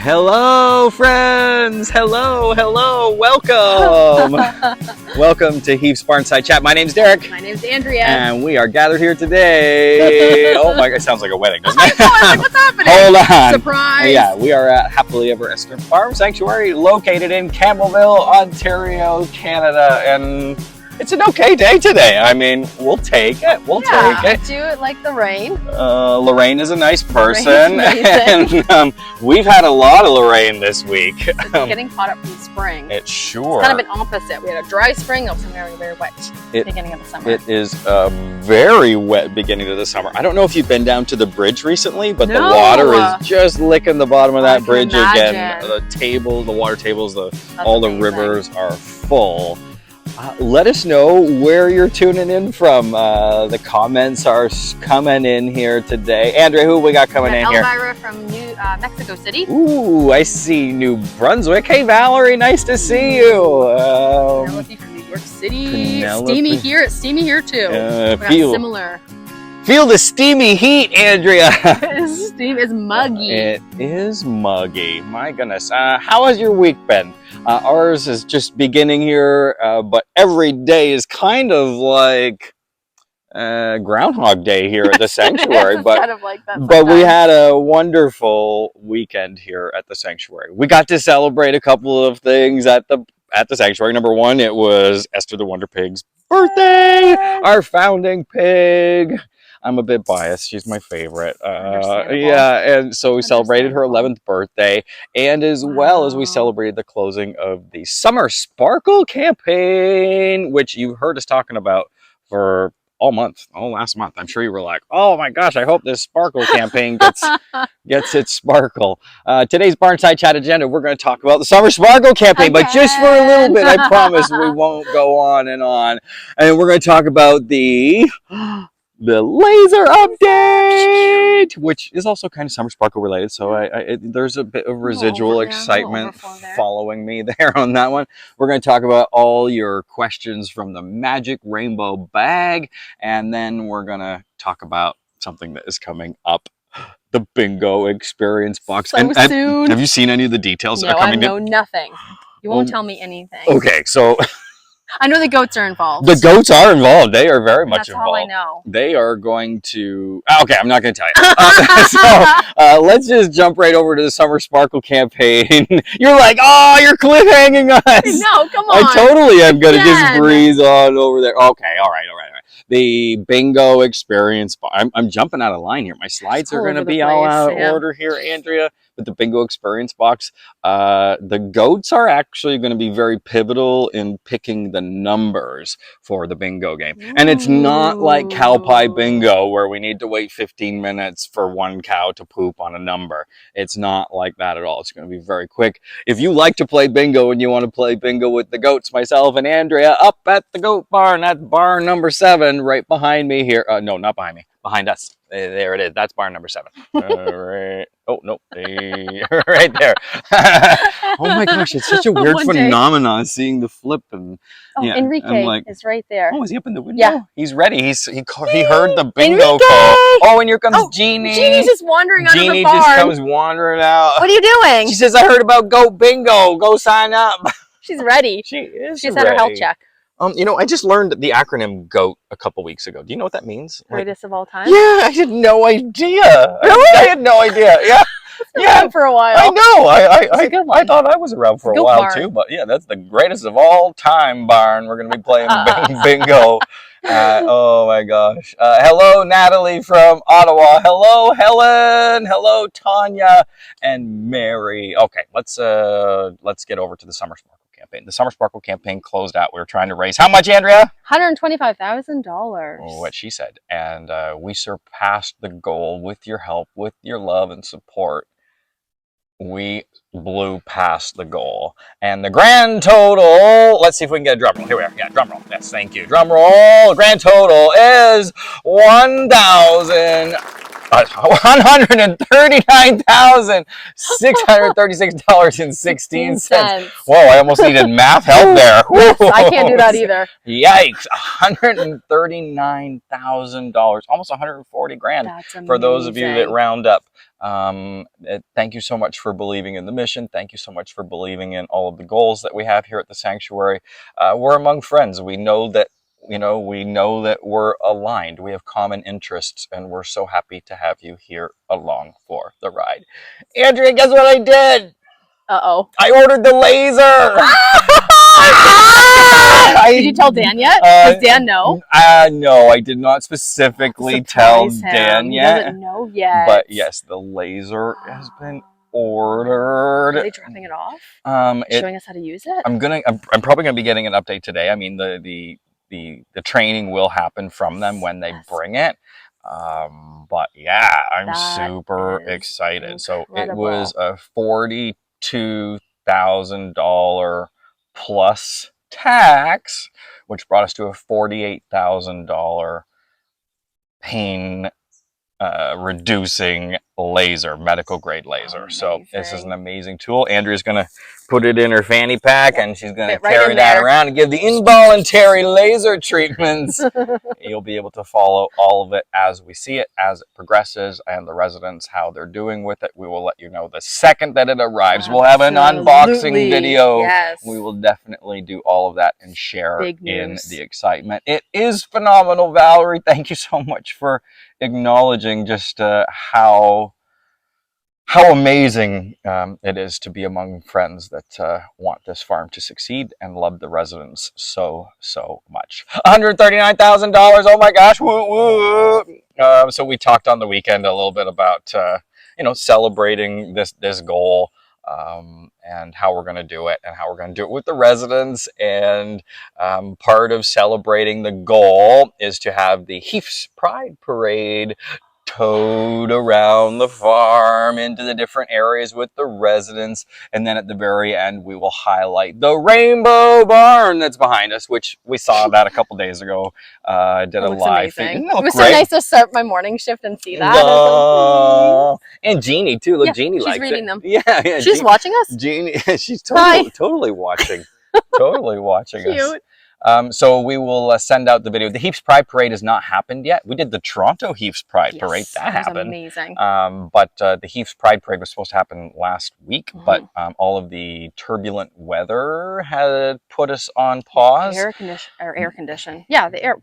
Hello, friends! Hello, welcome! Welcome to Heefs Barnside Chat. My name's Derek. My name's Andrea. And we are gathered here today. Oh my God, it sounds like a wedding, doesn't it? I know, I was like, what's happening? Hold on. Surprise! Yeah, we are at Happily Ever Esther Farm Sanctuary, located in Campbellville, Ontario, Canada, and it's an okay day today. I mean, we'll take it. We'll take it. Do it like the rain. Lorraine is a nice person, amazing. and we've had a lot of Lorraine this week. It's getting caught up from spring. It's sure. It's kind of an opposite. We had a dry spring, also very, very wet beginning of the summer. It is a very wet beginning of the summer. I don't know if you've been down to the bridge recently, but the water is just licking the bottom of that bridge again. The water tables, all the rivers are full. Let us know where you're tuning in from. The comments are coming in here today. Andrea, who we got coming in here? Elvira from New Mexico City. Ooh, I see New Brunswick. Hey, Valerie, nice to see you. Penelope from New York City. Steamy here. It's steamy here too. Similar. Feel the steamy heat, Andrea. It's muggy. It is muggy. My goodness. How has your week been? Ours is just beginning here, but every day is kind of like Groundhog Day here at the sanctuary. But kind of like that but we had a wonderful weekend here at the sanctuary. We got to celebrate a couple of things at the sanctuary. Number one, it was Esther the Wonder Pig's birthday, our founding pig. I'm a bit biased. She's my favorite. Yeah, and so we celebrated her 11th birthday, and as well as we celebrated the closing of the Summer Sparkle campaign, which you heard us talking about for last month. I'm sure you were like, oh my gosh, I hope this sparkle campaign gets its sparkle. Today's Barnside Chat agenda, we're going to talk about the Summer Sparkle campaign, but just for a little bit. I promise we won't go on. And we're going to talk about the laser update, which is also kind of Summer Sparkle related, so there's a bit of residual excitement following me there on that one. We're going to talk about all your questions from the Magic Rainbow Bag, and then we're going to talk about something that is coming up, the Bingo Experience Box. So soon. Have you seen any of the details that are coming? No, I know nothing. You won't tell me anything. Okay, so I know the goats are involved. The goats are involved. They are very much involved. That's all I know. They are going to... Okay, I'm not going to tell you. So let's just jump right over to the Summer Sparkle campaign. You're like, oh, you're cliffhanging us. No, come on. I totally am going to just breeze on over there. Okay, all right. The Bingo Experience. I'm jumping out of line here. My slides are going to be all out of order here, Andrea. But the Bingo Experience Box, the goats are actually going to be very pivotal in picking the numbers for the bingo game. Ooh. And it's not like cow pie bingo where we need to wait 15 minutes for one cow to poop on a number. It's not like that at all. It's going to be very quick. If you like to play bingo and you want to play bingo with the goats, myself and Andrea, up at the goat barn, that's barn number 7 right behind me here. No, not behind me. Behind us. There it is. That's barn number 7. Right. Oh, no. Right there. Oh my gosh, it's such a weird phenomenon seeing the flip. And Enrique is right there. Oh, is he up in the window? Yeah. He's ready. He heard the bingo call. Oh, and here comes Jeannie. Jeannie's just wandering out of the barn. Jeannie just comes wandering out. What are you doing? She says, I heard about goat bingo. Go sign up. She's ready. She is She's had her health check. I just learned the acronym GOAT a couple weeks ago. Do you know what that means? Greatest of all time? Yeah, I had no idea. Really? I had no idea. Yeah. Yeah, for a while. I know. I thought I was around for a while too, but yeah, that's the greatest of all time barn. We're going to be playing bingo. Oh my gosh. Hello, Natalie from Ottawa. Hello, Helen. Hello, Tanya and Mary. Okay, let's get over to the Summer Sparkle campaign. The Summer Sparkle campaign closed out. We were trying to raise how much, Andrea? $125,000. Oh, what she said. And we surpassed the goal with your help, with your love and support. We blew past the goal. And the grand total, let's see if we can get a drum roll. Here we are. Yeah, drum roll. Yes, thank you. Drum roll. Grand total is $1,000. $139,636.16. Whoa, I almost needed math help there. Yes, I can't do that either. Yikes, $139,000, almost 140 grand. That's amazing. For those of you that round up. Thank you so much for believing in the mission. Thank you so much for believing in all of the goals that we have here at the sanctuary. We're among friends. We know that we're aligned. We have common interests, and we're so happy to have you here along for the ride. Andrea, guess what I did? Uh-oh. I ordered the laser. Did you tell Dan yet? Does Dan know? No, I did not specifically tell Dan yet. He doesn't know yet. But yes, the laser has been ordered. Are they dropping it off? Showing us how to use it? I'm probably gonna be getting an update today. I mean, the training will happen from them when they bring it. But yeah, I'm super excited. Incredible. So it was a $42,000 plus tax, which brought us to a $48,000 pain reducing laser, medical grade laser. So this is an amazing tool. Andrea's going to put it in her fanny pack, and she's going to carry that around and give the involuntary laser treatments. You'll be able to follow all of it as we see it, as it progresses, and the residents, how they're doing with it. We will let you know the second that it arrives. We'll have an unboxing video. Yes. We will definitely do all of that and share in the excitement. It is phenomenal, Valerie. Thank you so much for acknowledging just how amazing it is to be among friends that want this farm to succeed and love the residents so much. $139,000. Oh my gosh! Woo woo! So we talked on the weekend a little bit about celebrating this goal. And how we're going to do it, and how we're going to do it with the residents. And part of celebrating the goal is to have the Heefs Pride Parade towed around the farm into the different areas with the residents. And then at the very end, we will highlight the rainbow barn that's behind us, which we saw that a couple days ago. Did a live feed. It was so nice to start my morning shift and see that. And Jeannie too. Look, Jeannie likes it. She's reading them. Yeah. She's watching us? Jeannie, she's totally watching. Totally watching us. So we will send out the video. The Heefs Pride Parade has not happened yet. We did the Toronto Heefs Pride Parade. That happened. Amazing. But the Heefs Pride Parade was supposed to happen last week, but all of the turbulent weather had put us on pause. Air condition. Yeah, the air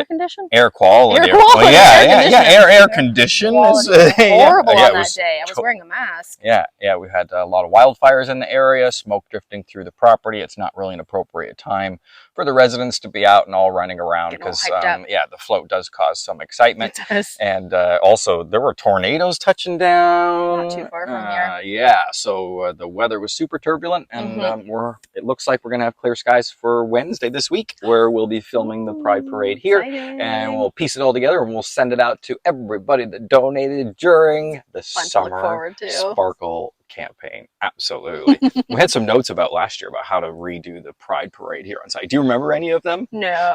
condition? Air quality. Air condition is horrible on that day. I was wearing a mask. Yeah, we had a lot of wildfires in the area, smoke drifting through the property. It's not really an appropriate time for the residents to be out and all running around because the float does cause some excitement. It does. And also there were tornadoes touching down. Not too far from here. Yeah, so the weather was super turbulent, and it looks like we're going to have clear skies for Wednesday this week, where we'll be filming the Pride Parade here. Exciting. And we'll piece it all together, and we'll send it out to everybody that donated during the Summer Sparkle campaign. Absolutely. We had some notes about last year about how to redo the Pride Parade here on site. Do you remember any of them? No.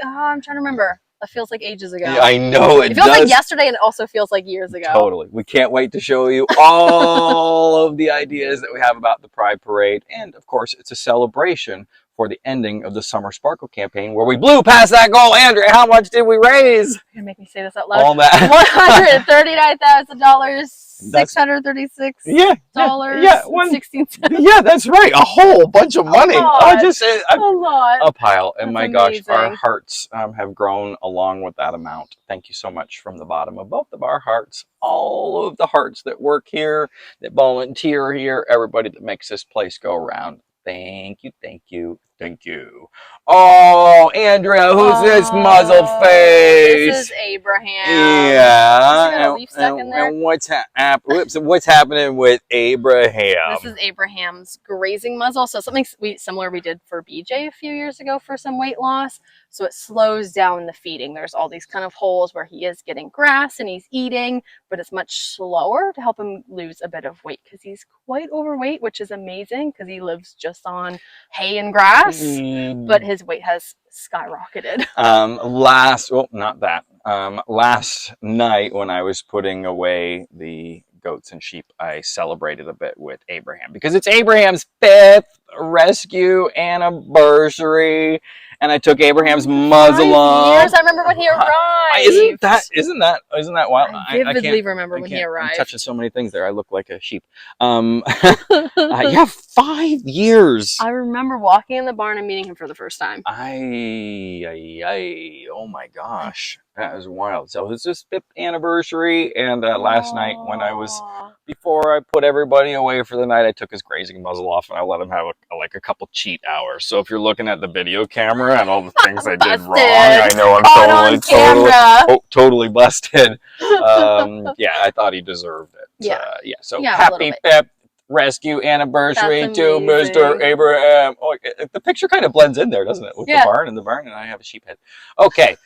I'm trying to remember. It feels like ages ago. Yeah, I know it feels like yesterday, and it also feels like years ago. Totally. We can't wait to show you all of the ideas that we have about the Pride Parade. And of course, it's a celebration for the ending of the Summer Sparkle campaign, where we blew past that goal. Andrea, how much did we raise? You're gonna make me say this out loud. All that. $139,000. $636. Yeah. 16 cents. Yeah, that's right. A whole bunch of money. A lot. A pile. And that's my amazing. Gosh, our hearts have grown along with that amount. Thank you so much from the bottom of both of our hearts. All of the hearts that work here, that volunteer here, everybody that makes this place go around. Thank you, thank you, thank you. Oh, Andrea, who's this muzzle face? This is Abraham. Yeah. And what's happening with Abraham? This is Abraham's grazing muzzle. So something similar we did for BJ a few years ago for some weight loss. So it slows down the feeding. There's all these kind of holes where he is getting grass and he's eating, but it's much slower to help him lose a bit of weight because he's quite overweight, which is amazing because he lives just on hay and grass. loss, but his weight has skyrocketed. Last night when I was putting away the goats and sheep, I celebrated a bit with Abraham because it's Abraham's 5th rescue anniversary, and I took Abraham's muzzle off. 5 years. I remember when he arrived. Isn't that wild? I vividly remember when he arrived. I'm touching so many things there. I look like a sheep. Yeah, 5 years. I remember walking in the barn and meeting him for the first time. Oh my gosh, that was wild. So it's his 5th anniversary, and last night before I put everybody away for the night, I took his grazing muzzle off and I let him have a couple cheat hours. So if you're looking at the video camera and all the things I did wrong, I know I'm totally busted. Yeah, I thought he deserved it. So happy 5th rescue anniversary to Mr. Abraham. Oh, the picture kind of blends in there, doesn't it? With the barn and I have a sheep head. Okay.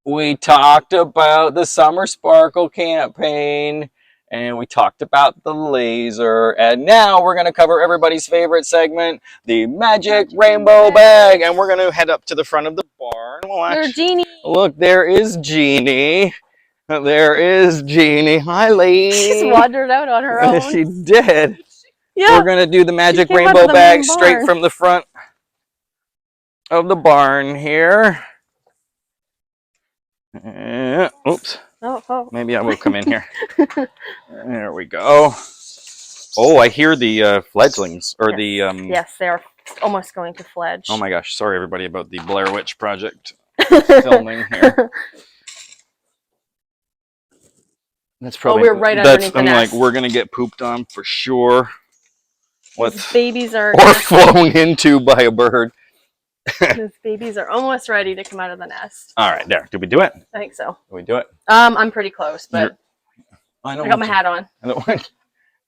We talked about the Summer Sparkle campaign, and we talked about the laser, and now we're going to cover everybody's favorite segment, the Magic Rainbow Bag, and we're going to head up to the front of the barn. There's Jeannie. Look, there is Jeannie. There is Jeannie. Hi, Lee. She's wandered out on her own. She did. Yeah. We're going to do the Magic Rainbow Bag straight from the front of the barn here. Oops. Oh. Maybe I will come in here. There we go. Oh, I hear the fledglings, or Yes, they are almost going to fledge. Oh my gosh, sorry everybody about the Blair Witch Project filming here. That's probably. We're right underneath the nest. We're gonna get pooped on for sure. These babies are. Or flown into by a bird. Those babies are almost ready to come out of the nest. All right, there. Did we do it? I think so. Did we do it? I'm pretty close, but I got my hat on.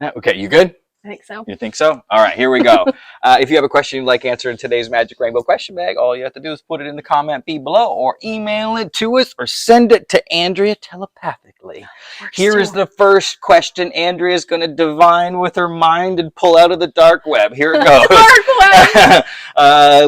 Okay, you good? I think so. You think so? All right, here we go. If you have a question you'd like answered in today's Magic Rainbow question bag, all you have to do is put it in the comment below, or email it to us, or send it to Andrea telepathically. Here is the first question Andrea's going to divine with her mind and pull out of the dark web. Here it goes. Dark web!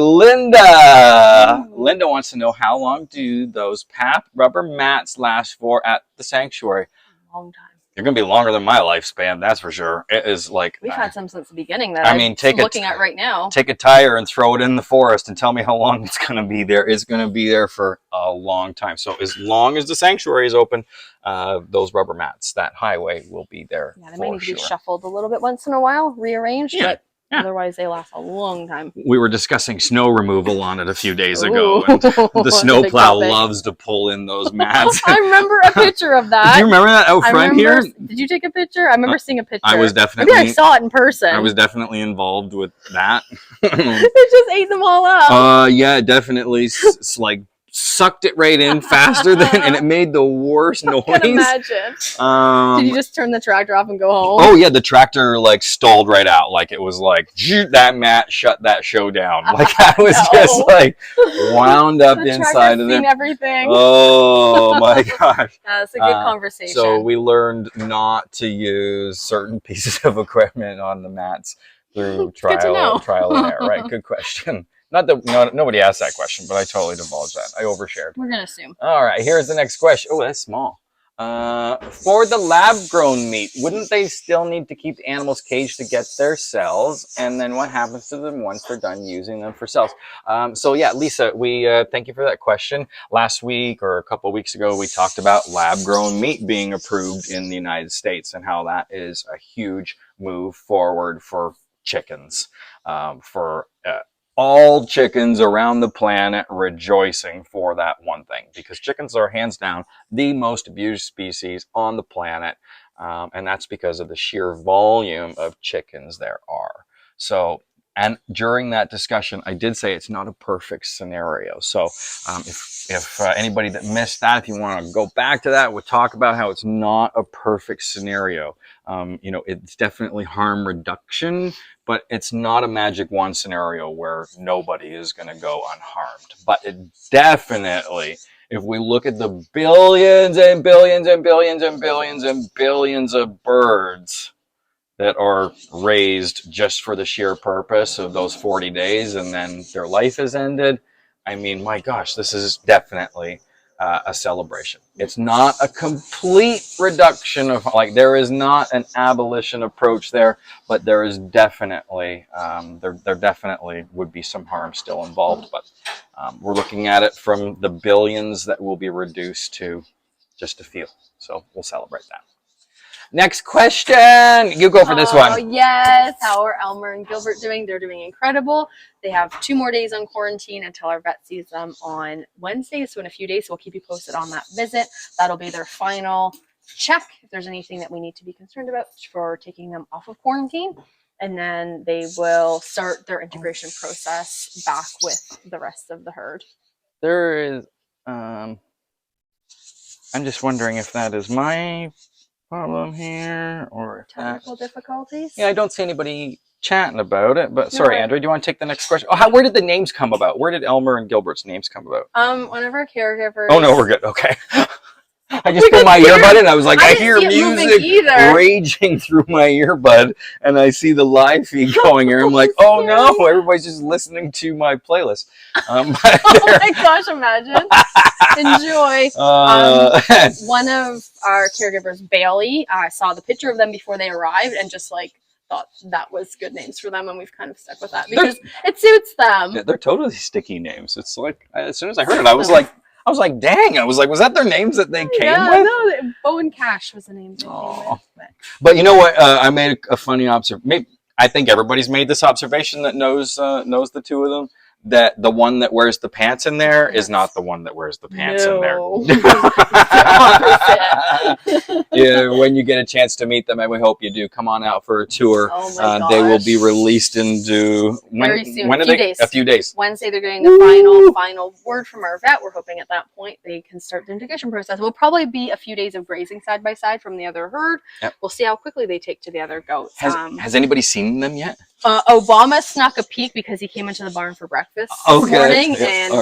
Linda wants to know, how long do those PAP rubber mats last for at the sanctuary? A long time. They're going to be longer than my lifespan, that's for sure. It is like... We've had some since the beginning that I'm looking at right now. Take a tire and throw it in the forest and tell me how long it's going to be there. It's going to be there for a long time. So as long as the sanctuary is open, those rubber mats, that highway will be there. Yeah, they might need to be shuffled a little bit once in a while, rearranged, but otherwise they last a long time. We were discussing snow removal on it a few days ago, and the snowplow loves to pull in those mats. I remember a picture of that. Do you remember that out front here? Did you take a picture? I remember seeing a picture. I was definitely. Maybe I saw it in person. I was definitely involved with that. It just ate them all up. Yeah, definitely. Like sucked it right in faster than, and it made the worst noise. I can imagine. Did you just turn the tractor off and go home? Oh yeah, the tractor like stalled right out. Like it was like that mat shut that show down. Like I was just like wound up inside of there. Everything. Oh my gosh. That's a good conversation. So we learned not to use certain pieces of equipment on the mats through trial and error. Right? Good question. Not that nobody asked that question, but I totally divulged that. I overshared. We're gonna assume. All right, here's the next question. Oh, that's small. For the lab-grown meat, wouldn't they still need to keep the animals caged to get their cells? And then what happens to them once they're done using them for cells? So yeah, Lisa, we thank you for that question. Last week or a couple of weeks ago, we talked about lab-grown meat being approved in the United States and how that is a huge move forward for chickens, for all chickens around the planet rejoicing for that one thing, because chickens are hands down the most abused species on the planet, and that's because of the sheer volume of chickens there are. So, and during that discussion, I did say it's not a perfect scenario. So if anybody that missed that, if you want to go back to that, we'll talk about how it's not a perfect scenario. You know, it's definitely harm reduction, but it's not a magic wand scenario where nobody is going to go unharmed. But it definitely, if we look at the billions and billions and billions and billions and billions of birds that are raised just for the sheer purpose of those 40 days and then their life is ended. I mean, my gosh, this is definitely a celebration. It's not a complete reduction of, like, there is not an abolition approach there, but there is definitely, there definitely would be some harm still involved. But we're looking at it from the billions that will be reduced to just a few. So we'll celebrate that. Next question. You go for this one. Oh, yes. How are Elmer and Gilbert doing? They're doing incredible. They have 2 more days on quarantine until our vet sees them on Wednesday. So in a few days, we'll keep you posted on that visit. That'll be their final check if there's anything that we need to be concerned about for taking them off of quarantine. And then they will start their integration process back with the rest of the herd. There is, I'm just wondering if that is my problem here or if Technical difficulties? Yeah, I don't see anybody chatting about it, but No, sorry, Andrea, do you want to take the next question? Oh, where did the names come about? Where did Elmer and Gilbert's names come about? One of our caregivers. Oh, no, we're good. Okay. I just put my earbud in. I was like, I hear music raging through my earbud, and I see the live feed going here. I'm like, oh no, everybody's just listening to my playlist. Oh my gosh, imagine. Enjoy. One of our caregivers, Bailey, I saw the picture of them before they arrived and just like thought that was good names for them, and we've kind of stuck with that because it suits them. Yeah, they're totally sticky names. It's like, as soon as I heard it, I was like, dang! I was like, was that their names that they came with? No, Bo and Cash was the name they came with. But you know what? I made a funny observation. I think everybody's made this observation that knows the two of them. That the one that wears the pants in there is not the one that wears the pants in there. Yeah, when you get a chance to meet them, and we hope you do, come on out for a tour. Oh my gosh. They will be released into very soon. When are they? A few days. Wednesday, they're getting the final word from our vet. We're hoping at that point they can start the integration process. We'll probably be a few days of grazing side by side from the other herd. Yep. We'll see how quickly they take to the other goats. Has anybody seen them yet? Obama snuck a peek because he came into the barn for breakfast this morning and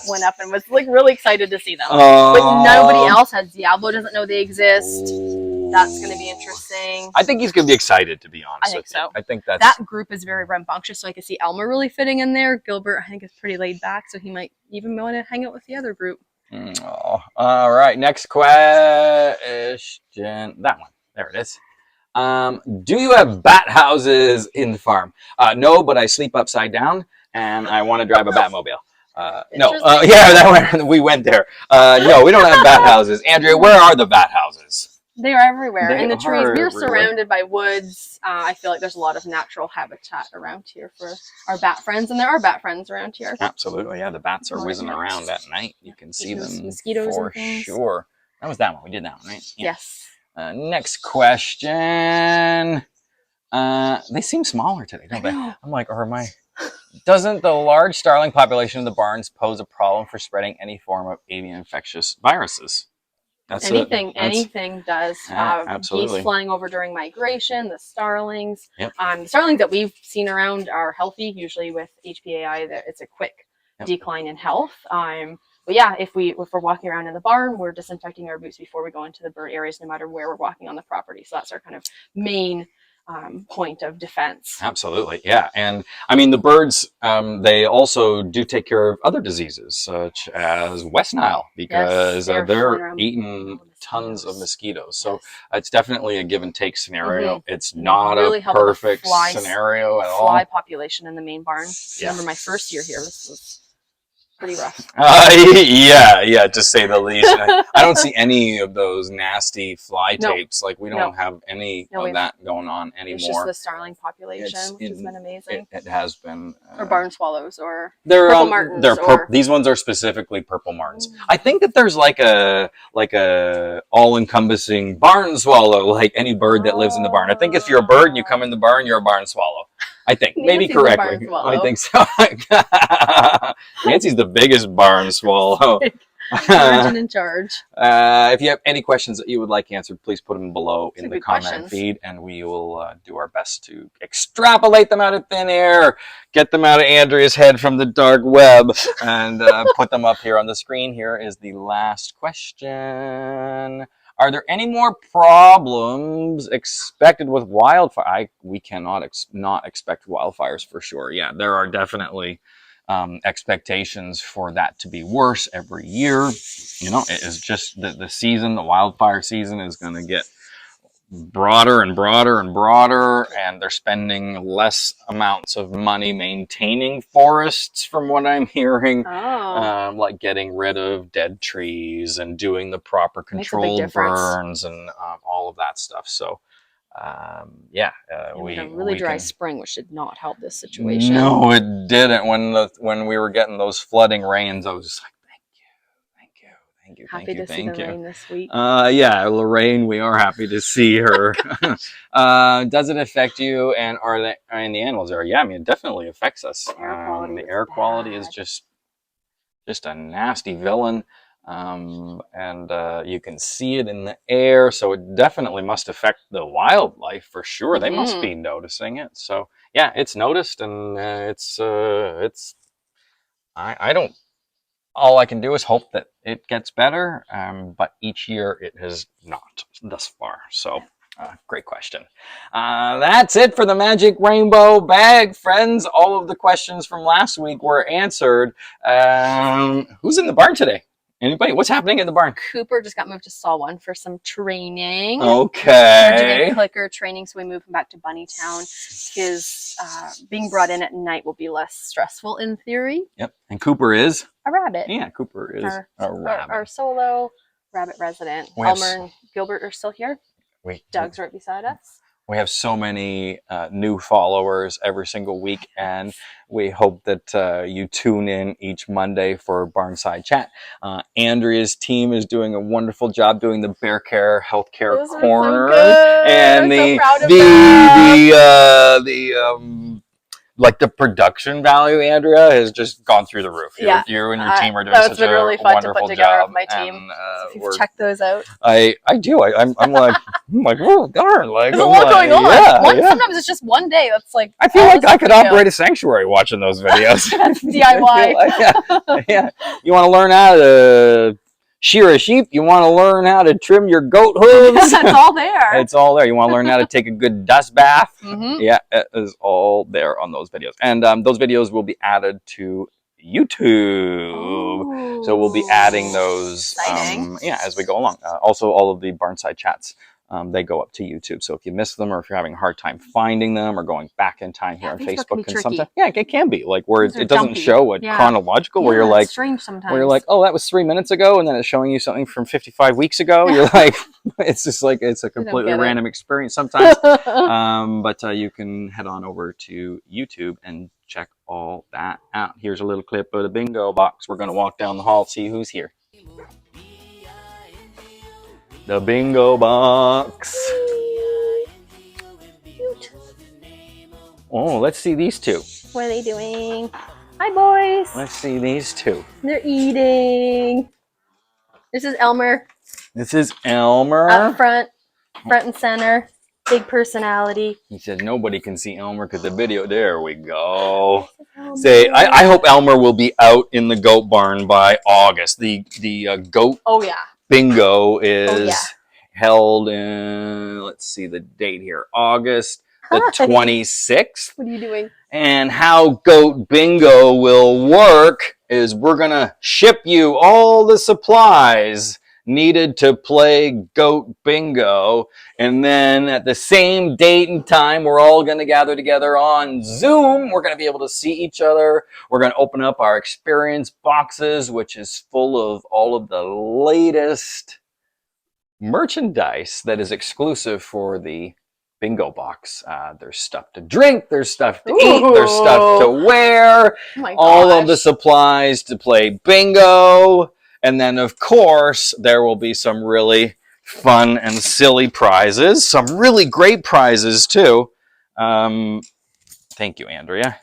went up and was like really excited to see them. But nobody else has. Diablo doesn't know they exist. That's going to be interesting. I think he's going to be excited, to be honest. I think so. I think that group is very rambunctious, so I could see Elmer really fitting in there. Gilbert, I think, is pretty laid back, so he might even want to hang out with the other group. All right, next question. That one. There it is. Do you have bat houses in the farm? No, but I sleep upside down, and I want to drive a Batmobile. No, that one, we went there. No, we don't have bat houses. Andrea, where are the bat houses? They are everywhere. In the trees. We're surrounded by woods. I feel like there's a lot of natural habitat around here for our bat friends, and there are bat friends around here. Absolutely, yeah. The bats are whizzing around at night. You can see them mosquitoes for sure. That was that one. We did that one, right? Yeah. Yes. Next question. They seem smaller today, don't they? I'm like, doesn't the large starling population in the barns pose a problem for spreading any form of avian infectious viruses? Anything does. Absolutely. Geese flying over during migration, the starlings. Yep. The starlings that we've seen around are healthy, usually with HPAI, it's a quick decline in health. But yeah, if we're walking around in the barn, we're disinfecting our boots before we go into the bird areas, no matter where we're walking on the property. So that's our kind of main point of defense. Absolutely, yeah. And I mean, the birds, they also do take care of other diseases, such as West Nile, because they're eating tons of mosquitoes. So it's definitely a give and take scenario. It's not really a perfect scenario at all. Fly population in the main barn. Yeah. Remember my first year here, this was pretty rough. Yeah, to say the least. I don't see any of those nasty fly tapes. Like, we don't have any of that going on anymore. It's just the starling population, which has been amazing. It has been. Or barn swallows, or purple martins. These ones are specifically purple martins. I think that there's like a all-encompassing barn swallow, like any bird that lives in the barn. I think if you're a bird and you come in the barn, you're a barn swallow. I think, maybe correctly. I think so. Nancy's the biggest barn swallow. Origin in charge. If you have any questions that you would like answered, please put them below in the comment feed, and we will do our best to extrapolate them out of thin air, get them out of Andrea's head from the dark web, and put them up here on the screen. Here is the last question. Are there any more problems expected with wildfire? We cannot not expect wildfires for sure. Yeah, there are definitely expectations for that to be worse every year. You know, it is just the season, the wildfire season is going to get broader and broader and broader, and they're spending less amounts of money maintaining forests from what I'm hearing. Like getting rid of dead trees and doing the proper controlled burns and all of that stuff. So yeah, we had a really dry spring, which did not help this situation. No, it didn't. When we were getting those flooding rains, I was just like, happy to see the rain this week. Yeah, Lorraine, we are happy to see her. Does it affect you and the animals there? Yeah, I mean, it definitely affects us. The air quality is just a nasty villain. And you can see it in the air, so it definitely must affect the wildlife for sure. They must be noticing it. So yeah, it's noticed, and I don't. All I can do is hope that it gets better, but each year it has not thus far. So, great question. That's it for the Magic Rainbow Bag, friends. All of the questions from last week were answered. Who's in the barn today? Anybody? What's happening in the barn? Cooper just got moved to Saw 1 for some training. Okay. We're doing clicker training, so we moved him back to Bunnytown. His being brought in at night will be less stressful in theory. Yep. And Cooper is? A rabbit. Yeah, Cooper is a rabbit. Our solo rabbit resident. Elmer and Gilbert are still here. Doug's right beside us. We have so many new followers every single week, and we hope that you tune in each Monday for Barnside Chat. Andrea's team is doing a wonderful job doing the Bear Care Healthcare Corner, and like the production value, Andrea, has just gone through the roof. You and your team are doing such a really fun wonderful to put together job. With my team. So if you've checked those out. I do. I'm like, oh darn! Like, there's a lot going on. Sometimes it's just one day. That's like. I feel like I could operate a sanctuary watching those videos. DIY. Yeah. You want to learn how to shear a sheep? You want to learn how to trim your goat hooves? It's all there. It's all there. You want to learn how to take a good dust bath? Yeah, it is all there on those videos. And those videos will be added to YouTube. So we'll be adding those as we go along. Also, all of the Barnside Chats, they go up to YouTube. So if you miss them, or if you're having a hard time finding them, or going back in time here on Facebook, and sometimes it can be like where it doesn't show a chronological, where you're like, strange sometimes. Where you're like, oh, that was 3 minutes ago, and then it's showing you something from 55 weeks ago. You're like, it's just like it's a completely random experience sometimes. But you can head on over to YouTube and check all that out. Here's a little clip of the bingo box. We're going to walk down the hall, see who's here. The bingo box. Cute. Oh, let's see these two. What are they doing? Hi, boys. Let's see these two. They're eating. This is Elmer. This is Elmer. Up front and center. Big personality. He said nobody can see Elmer because the video. There we go. Say, I hope Elmer will be out in the goat barn by August. The goat. Oh yeah. Bingo is held in, let's see the date here, August the 26th. What are you doing? And how Goat Bingo will work is we're going to ship you all the supplies needed to play Goat Bingo. And then at the same date and time, we're all going to gather together on Zoom. We're going to be able to see each other. We're going to open up our experience boxes, which is full of all of the latest merchandise that is exclusive for the bingo box. There's stuff to drink, there's stuff to eat, there's stuff to wear, all of the supplies to play bingo. And then, of course, there will be some really fun and silly prizes, some really great prizes, too. Thank you, Andrea.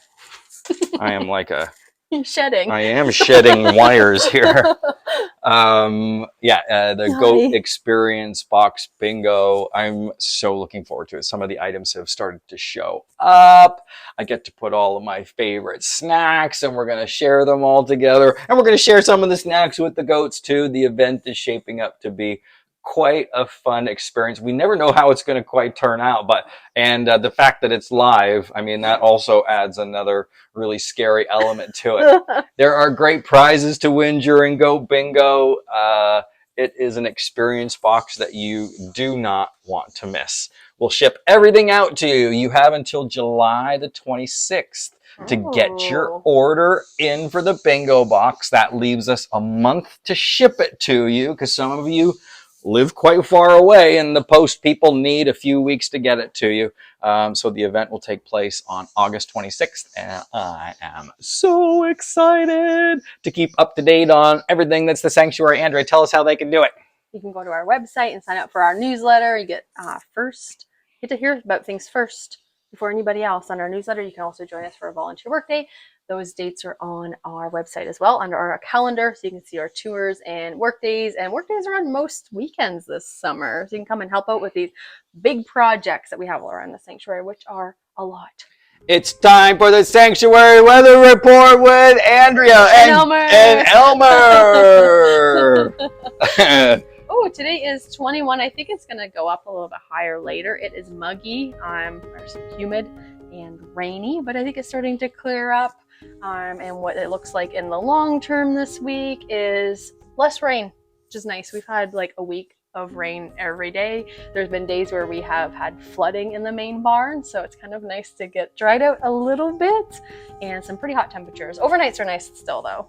I am like a... shedding. I am shedding wires here. The Goat Experience Box Bingo. I'm so looking forward to it. Some of the items have started to show up. I get to put all of my favorite snacks, and we're going to share them all together. And we're going to share some of the snacks with the goats, too. The event is shaping up to be quite a fun experience. We never know how it's going to quite turn out, but the fact that it's live, I mean, that also adds another really scary element to it. There are great prizes to win during Go Bingo. It is an experience box that you do not want to miss. We'll ship everything out to you. You have until July the 26th to get your order in for the bingo box. That leaves us a month to ship it to you because some of you live quite far away and the post people need a few weeks to get it to you. So the event will take place on August 26th, and I am so excited to keep up to date on everything that's the Sanctuary. Andrea, tell us how they can do it. You can go to our website and sign up for our newsletter. You get get to hear about things first before anybody else on our newsletter. You can also join us for a volunteer workday. Those dates are on our website as well under our calendar, so you can see our tours and workdays. And workdays are on most weekends this summer, so you can come and help out with these big projects that we have around the sanctuary, which are a lot. It's time for the Sanctuary Weather Report with Andrea and Elmer. Oh, today is 21. I think it's going to go up a little bit higher later. It is muggy, there's humid and rainy, but I think it's starting to clear up. And what it looks like in the long term this week is less rain, which is nice. We've had like a week of rain every day. There's been days where we have had flooding in the main barn, so it's kind of nice to get dried out a little bit, and some pretty hot temperatures. Overnights are nice still though.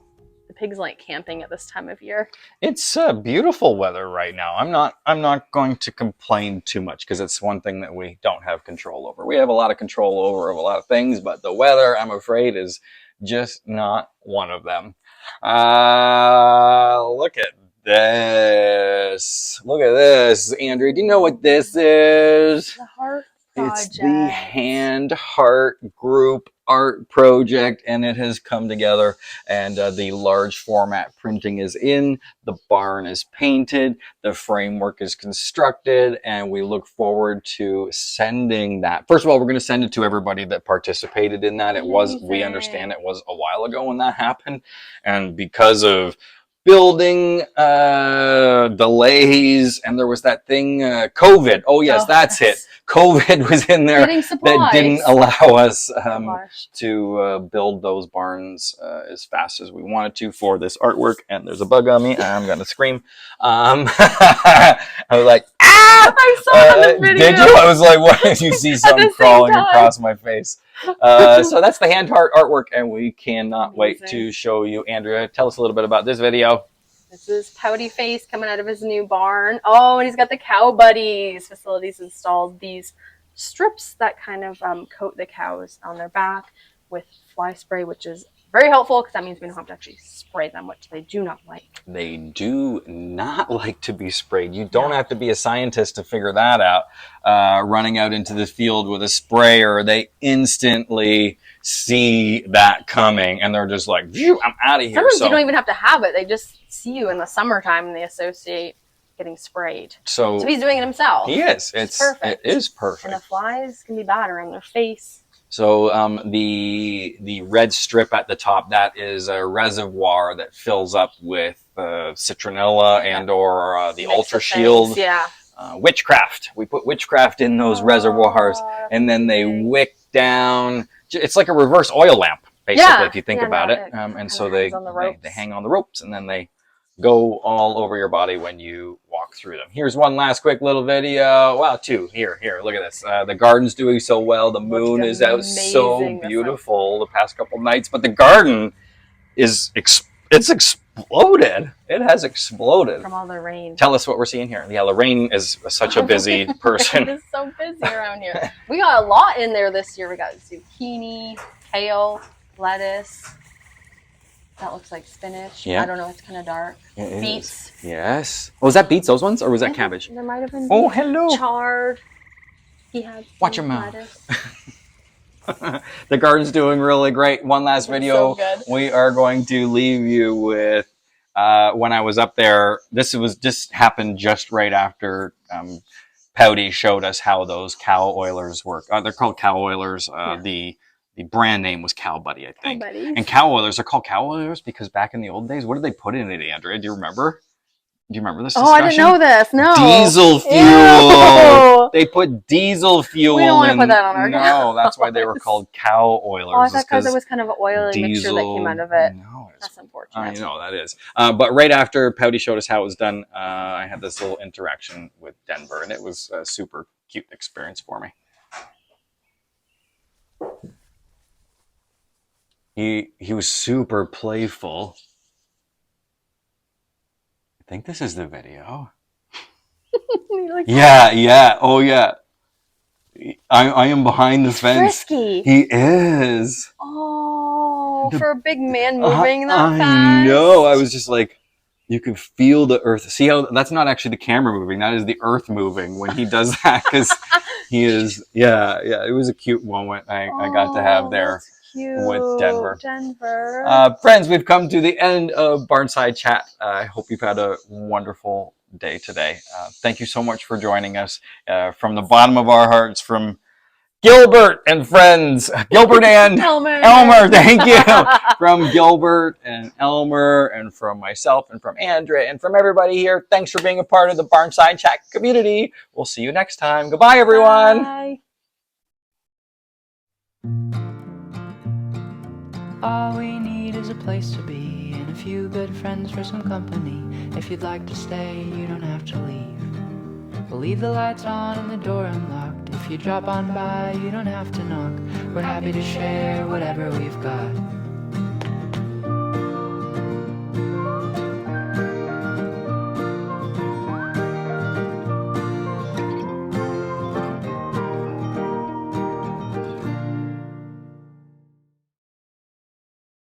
The pigs like camping at this time of year. It's beautiful weather right now. I'm not going to complain too much because it's one thing that we don't have control over. We have a lot of control over a lot of things, but the weather, I'm afraid, is just not one of them. Look at this. Look at this. Andrea, do you know what this is? The Heart Project. It's the Hand Heart Group art project, and it has come together, and the large format printing is in, the barn is painted, the framework is constructed, and we look forward to sending that. First of all, we're going to send it to everybody that participated in that. We understand it was a while ago when that happened, and because of building delays, and there was that thing COVID. Oh yes, that's it. COVID was in there that didn't allow us to build those barns as fast as we wanted to for this artwork. And there's a bug on me. I'm gonna scream. I was like, ah! I saw the video. Did you? I was like, what? Did you see something crawling across my face? So that's the Hand Heart artwork, and we cannot wait to show you. Andrea, tell us a little bit about this video. This is Pouty Face coming out of his new barn. Oh, and he's got the Cow Buddies. Facilities installed these strips that kind of coat the cows on their back with fly spray, which is very helpful because that means we don't have to actually spray them, which they do not like. They do not like to be sprayed. You don't have to be a scientist to figure that out. Running out into the field with a sprayer, they instantly see that coming, and they're just like, phew, I'm out of here. Sometimes you don't even have to have it. They just see you in the summertime, and they associate getting sprayed. So he's doing it himself. He is. It's perfect. It is perfect. And the flies can be bad around their face. So the red strip at the top, that is a reservoir that fills up with citronella and or the Ultra Shield. Yeah. Witchcraft. We put witchcraft in those reservoirs, and then they wick down. It's like a reverse oil lamp, basically, if you think about it. And so they hang on the ropes, and then they go all over your body when you walk through them. Here's one last quick little video. Wow, two. Here, look at this. The garden's doing so well. The moon is out so beautiful the past couple nights, but the garden is exploded. It has exploded. From all the rain. Tell us what we're seeing here. Yeah, Lorraine is such a busy person. It's so busy around here. We got a lot in there this year. We got zucchini, kale, lettuce. That looks like spinach. Yeah. I don't know. It's kind of dark. Beets. Yes. Oh, was that beets, those ones? Or was that cabbage? There might have been beets. Oh, hello. Chard. He had watch your mouth. The garden's doing really great. One last video. So good. We are going to leave you with when I was up there. This happened just right after Pouty showed us how those cow oilers work. They're called cow oilers. The brand name was Cow Buddy, I think. And cow oilers are called cow oilers because back in the old days, what did they put in it, Andrea? Do you remember? Do you remember this Oh, discussion? I didn't know this. No. Diesel fuel. Ew. They put diesel fuel We don't want to in. put that on our No, that's why they were called cow oilers. Oh, I thought because it was kind of an oily mixture that diesel. came out of it. No, That's unfortunate. I know that is. But right after Pouty showed us how it was done, I had this little interaction with Denver, and it was a super cute experience for me. He was super playful. I think this is the video. Yeah. Oh, yeah. I am behind this fence. Frisky. He is. Oh, for a big man moving that fast. I know. I was just like, you could feel the earth. See how that's not actually the camera moving. That is the earth moving when he does that, because he is. Yeah. It was a cute moment I got to have there with Denver. Friends, we've come to the end of Barnside Chat. I hope you've had a wonderful day today. Thank you so much for joining us from the bottom of our hearts, from Gilbert and friends. Gilbert and Elmer, thank you. From Gilbert and Elmer, and from myself, and from Andrea, and from everybody here. Thanks for being a part of the Barnside Chat community. We'll see you next time. Goodbye, everyone. Bye. All we need is a place to be and a few good friends for some company. If you'd like to stay, you don't have to leave. We'll leave the lights on and the door unlocked. If you drop on by, you don't have to knock. We're happy to share whatever we've got.